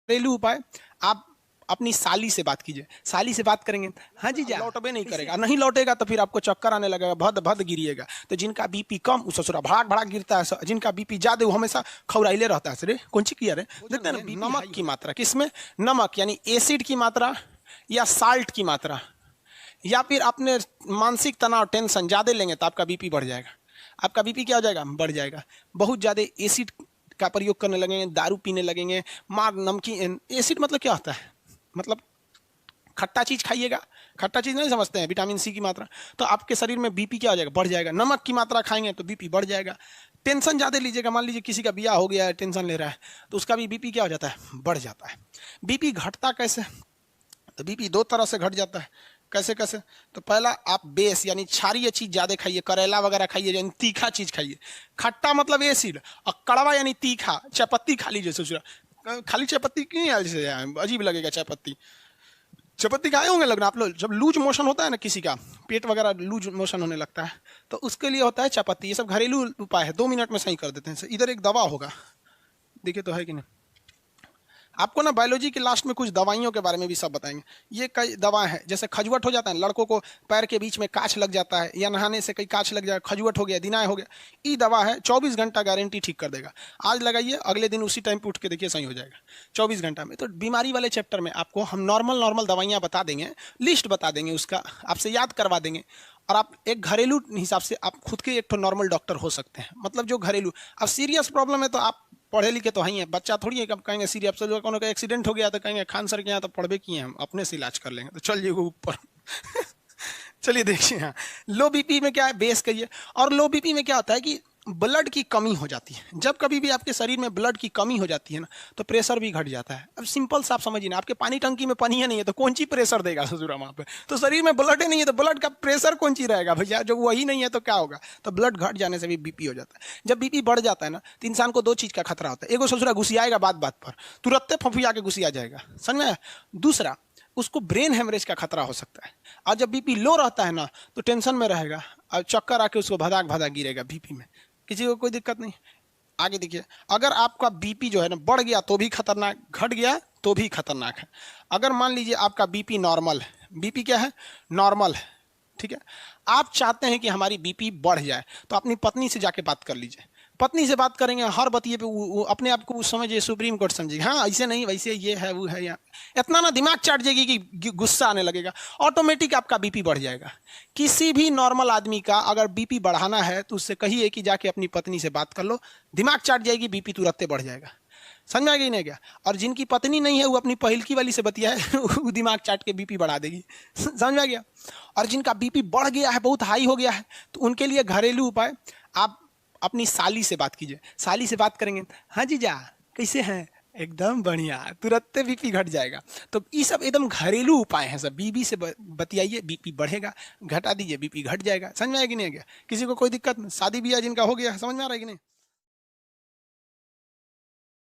घरेलू उपाय, आप अपनी साली से बात कीजिए। साली से बात करेंगे, हाँ जी जा, लौटबे नहीं करेगा, नहीं लौटेगा तो फिर आपको चक्कर आने लगेगा, भद भद गिरिएगा। तो जिनका बीपी कम वो ससुरा भड़ाक भड़ाक गिरता है, जिनका बीपी ज्यादा वो हमेशा खौराइले रहता है। अरे कौन सी किया रे, देखते हैं ना, नमक की मात्रा किसमें, नमक यानी एसिड की मात्रा या साल्ट की मात्रा, या फिर आपने मानसिक तनाव टेंशन ज्यादा लेंगे तो आपका बीपी बढ़ जाएगा। आपका बीपी क्या हो जाएगा, बढ़ जाएगा। बहुत ज्यादा एसिड का प्रयोग करने लगेंगे, दारू पीने लगेंगे, मार नमकीन, एसिड मतलब क्या होता है, मतलब खट्टा चीज खाइएगा, खट्टा चीज नहीं समझते हैं, विटामिन सी की मात्रा, तो आपके शरीर में बीपी क्या हो जाएगा, बढ़ जाएगा। नमक की मात्रा खाएंगे तो बीपी बढ़ जाएगा। टेंशन ज्यादा लीजिएगा, मान लीजिए किसी का ब्याह हो गया है, टेंशन ले रहा है, तो उसका भी बीपी क्या हो जाता है, बढ़ जाता है। बीपी घटता कैसे, तो बीपी दो तरह से घट जाता है। कैसे कैसे, तो पहला आप बेस यानी क्षारीय चीज ज्यादा खाइए, करेला वगैरह खाइए, यानी तीखा चीज खाइए। खट्टा मतलब एसिड, और कड़वा यानी तीखा, चायपत्ती खा लीजिए। सोच खाली चायपत्ती क्यों ऐसे अजीब लगेगा, चायपत्ती चायपत्ती खाए होंगे लगना आप लोग, जब लूज मोशन होता है ना किसी का, पेट वगैरह लूज मोशन होने लगता है, तो उसके लिए होता है चायपत्ती। ये सब घरेलू उपाय है, 2 मिनट में सही कर देते हैं। इधर एक दवा होगा, देखिए तो है कि नहीं। आपको ना बायोलॉजी के लास्ट में कुछ दवाइयों के बारे में भी सब बताएंगे। ये कई दवा है, जैसे खजुवट हो जाता है, लड़कों को पैर के बीच में कांच लग जाता है, या नहाने से कई कांच लग जाए, खजुवट हो गया, दिनाय हो गया, ये दवा है, 24 घंटा गारंटी ठीक कर देगा। आज लगाइए, अगले दिन उसी टाइम पे उठ के देखिए सही हो जाएगा 24 घंटा में। तो बीमारी वाले चैप्टर में आपको हम नॉर्मल नॉर्मल दवाइयाँ बता देंगे, लिस्ट बता देंगे, उसका आपसे याद करवा देंगे, और आप एक घरेलू हिसाब से आप खुद के एक तो नॉर्मल डॉक्टर हो सकते हैं। मतलब जो घरेलू, अब सीरियस प्रॉब्लम है तो आप पढ़े लिखे तो ही है, बच्चा थोड़ी है, कब कहेंगे सीरियस, जो कोनो का एक्सीडेंट हो गया तो कहेंगे खान सर के यहाँ तो पढ़वे किए हम, अपने से इलाज कर लेंगे, तो चलिए ऊपर चलिए देखिए, हाँ लो बीपी में क्या है, बेस करिए। और लो बीपी में क्या होता है कि ब्लड की कमी हो जाती है। जब कभी भी आपके शरीर में ब्लड की कमी हो जाती है ना, तो प्रेशर भी घट जाता है। अब सिंपल सा आप समझिए ना, आपके पानी टंकी में पानी है नहीं है तो कौन सी प्रेशर देगा ससुरा वहां पे, तो शरीर में ब्लड ही नहीं है तो ब्लड का प्रेशर कौन सी रहेगा भैया, जब वही नहीं है तो क्या होगा। तो ब्लड घट जाने से भी बीपी हो जाता है। जब बीपी बढ़ जाता है ना, तो इंसान को 2 चीज का खतरा होता है। एगो ससुरा घुसियाएगा बात बात पर, तुरंत फफिया के घुसिया जाएगा, समझ में आया? दूसरा, उसको ब्रेन हेमरेज का खतरा हो सकता है। और जब बीपी लो रहता है ना, तो टेंशन में रहेगा और चक्कर आके उसको भदाक भदाक गिरेगा बीपी में। किसी को कोई दिक्कत नहीं। आगे देखिए, अगर आपका बीपी जो है ना बढ़ गया तो भी खतरनाक, घट गया तो भी खतरनाक है। अगर मान लीजिए आपका बीपी नॉर्मल है, बीपी क्या है, नॉर्मल है, ठीक है, आप चाहते हैं कि हमारी बीपी बढ़ जाए, तो अपनी पत्नी से जाके बात कर लीजिए। पत्नी से बात करेंगे, हर बतिये पे वो अपने आप को समझिए सुप्रीम कोर्ट समझिए, हाँ ऐसे नहीं वैसे ये है वो है, या इतना ना दिमाग चाट जाएगी कि गुस्सा आने लगेगा, ऑटोमेटिक आपका बीपी बढ़ जाएगा। किसी भी नॉर्मल आदमी का अगर बीपी बढ़ाना है तो उससे कहिए कि जाके अपनी पत्नी से बात कर लो, दिमाग चाट जाएगी, बीपी तुरंत बढ़ जाएगा। समझ में आ गई नहीं क्या? और जिनकी पत्नी नहीं है वो अपनी पहिलकी वाली से बतिया है वो दिमाग चाट के बीपी बढ़ा देगी। समझ में आ गया? और जिनका बीपी बढ़ गया है, बहुत हाई हो गया है, तो उनके लिए घरेलू उपाय, आप अपनी साली से बात कीजिए। साली से बात करेंगे, हाँ जी जा, कैसे हैं, एकदम बढ़िया, तुरंत बीपी घट जाएगा। तो ये सब एकदम घरेलू उपाय हैं सब। बीबी से बतियाइए, बीपी बढ़ेगा, घटा दीजिए, बीपी घट जाएगा। समझ में आएगी नहीं आ गया? किसी को कोई दिक्कत, शादी ब्याह जिनका हो गया, समझ में आ रहा है कि नहीं?